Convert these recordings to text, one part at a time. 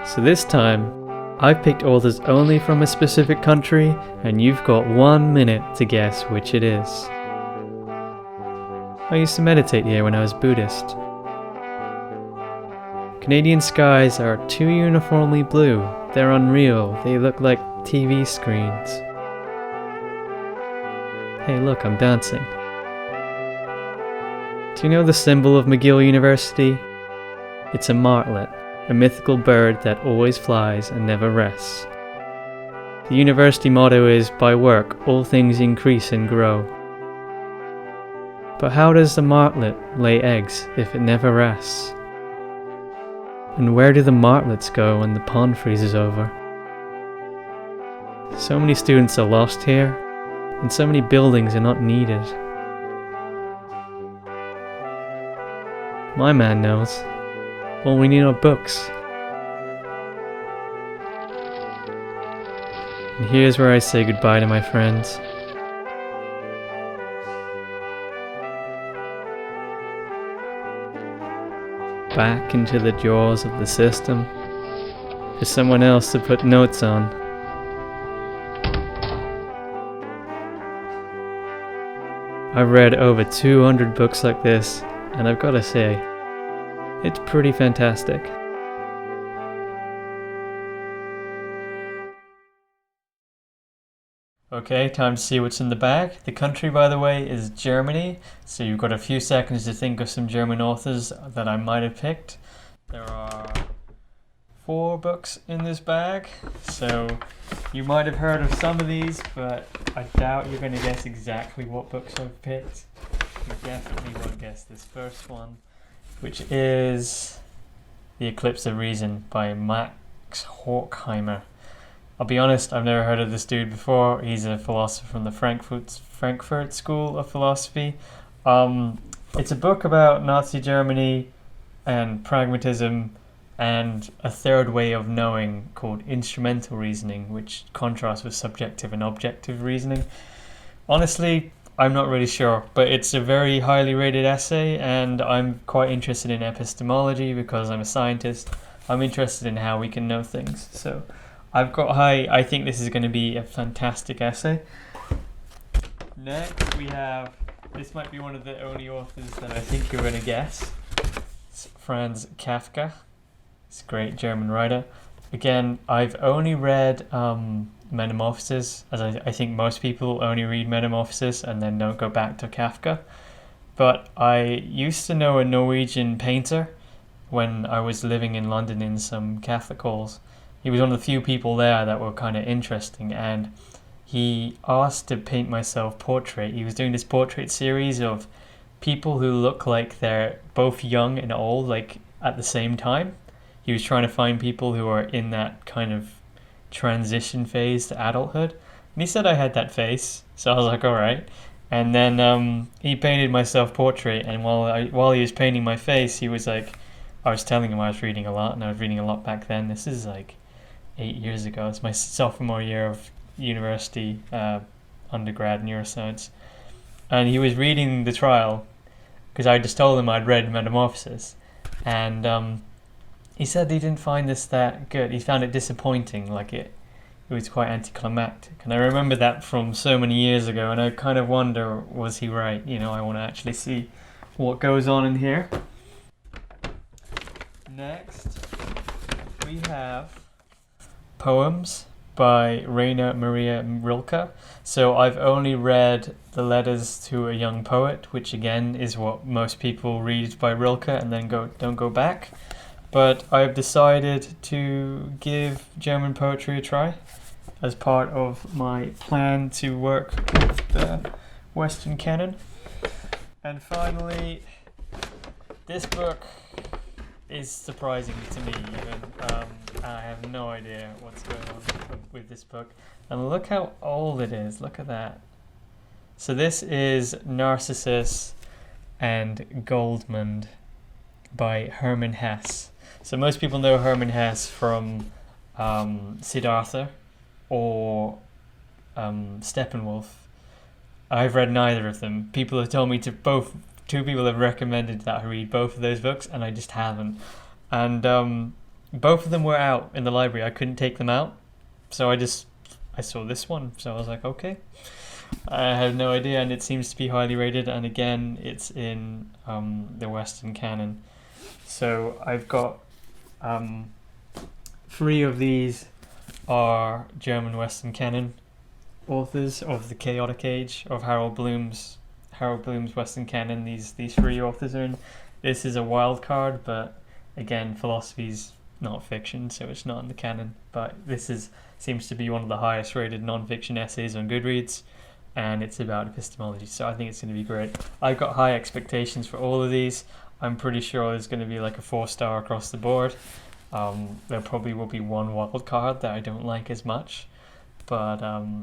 So this time, I've picked authors only from a specific country, and you've got 1 minute to guess which it is. I used to meditate here when I was Buddhist. Canadian skies are too uniformly blue. They're unreal. They look like TV screens. Hey look, I'm dancing. Do you know the symbol of McGill University? It's a martlet, a mythical bird that always flies and never rests. The university motto is, by work all things increase and grow. But how does the martlet lay eggs if it never rests? And where do the martlets go when the pond freezes over? So many students are lost here, and so many buildings are not needed. My man knows. All we need are books. And here's where I say goodbye to my friends. Back into the jaws of the system, for someone else to put notes on. I've read over 200 books like this, and I've got to say, it's pretty fantastic. Okay, time to see what's in the bag. The country, by the way, is Germany, so you've got a few seconds to think of some German authors that I might have picked. There are 4 books in this bag, so you might have heard of some of these, but I doubt you're going to guess exactly what books I've picked. You definitely won't guess this first one, which is The Eclipse of Reason by Max Horkheimer. I'll be honest, I've never heard of this dude before. He's a philosopher from the Frankfurt School of Philosophy. It's a book about Nazi Germany and pragmatism and a third way of knowing called instrumental reasoning, which contrasts with subjective and objective reasoning. Honestly, I'm not really sure, but it's a very highly rated essay, and I'm quite interested in epistemology because I'm a scientist. I'm interested in how we can know things. So I've got high. I think this is going to be a fantastic essay. Next we have, this might be one of the only authors that I think you're going to guess. It's Franz Kafka. He's a great German writer. Again, I've only read Metamorphosis, as I think most people only read Metamorphosis and then don't go back to Kafka. But I used to know a Norwegian painter when I was living in London in some Catholic halls. He was one of the few people there that were kind of interesting, and he asked to paint my self-portrait. He was doing this portrait series of people who look like they're both young and old, like at the same time. He was trying to find people who are in that kind of transition phase to adulthood. And he said I had that face, so I was like, all right. And then he painted my self-portrait, and while he was painting my face, he was like, I was telling him I was reading a lot, and I was reading a lot back then. This is like 8 years ago. It's my sophomore year of university, undergrad neuroscience. And he was reading the trial, because I just told him I'd read Metamorphosis. And he said he didn't find this that good. He found it disappointing, like it was quite anticlimactic. And I remember that from so many years ago, and I kind of wonder, was he right? You know, I want to actually see what goes on in here. Next, we have Poems by Rainer Maria Rilke. So I've only read The Letters to a Young Poet, which again is what most people read by Rilke and then don't go back. But I've decided to give German poetry a try as part of my plan to work with the Western canon. And finally, this book is surprising to me even. I have no idea what's going on with this book. And look how old it is. Look at that. So this is Narcissus and Goldmund by Hermann Hesse. So most people know Hermann Hesse from Siddhartha or Steppenwolf. I've read neither of them. People have told me to two people have recommended that I read both of those books, and I just haven't. And both of them were out in the library. I couldn't take them out, so I saw this one, so I was like, okay. I had no idea, and it seems to be highly rated. And again, it's in the Western canon. So I've got 3 of these are German Western canon authors of the Chaotic Age of Harold Bloom's Western canon. These 3 authors are in. This is a wild card, but again, philosophy's not fiction, so it's not in the canon. But this seems to be one of the highest rated non-fiction essays on GoodReads, and it's about epistemology, so I think it's going to be great. I've got high expectations for all of these. I'm pretty sure there's going to be like a 4-star across the board. There probably will be one wild card that I don't like as much, but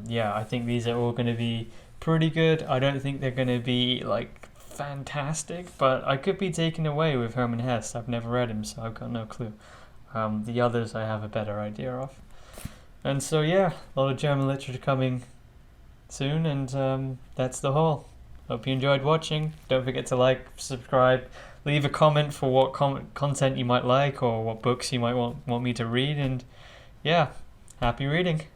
yeah, I think these are all going to be pretty good. I don't think they're going to be like fantastic, but I could be taken away with Hermann Hesse. I've never read him, so I've got no clue. The others I have a better idea of. And so yeah, a lot of German literature coming soon, and that's the haul. Hope you enjoyed watching. Don't forget to like, subscribe, leave a comment for what content you might like or what books you might want me to read, and yeah, happy reading.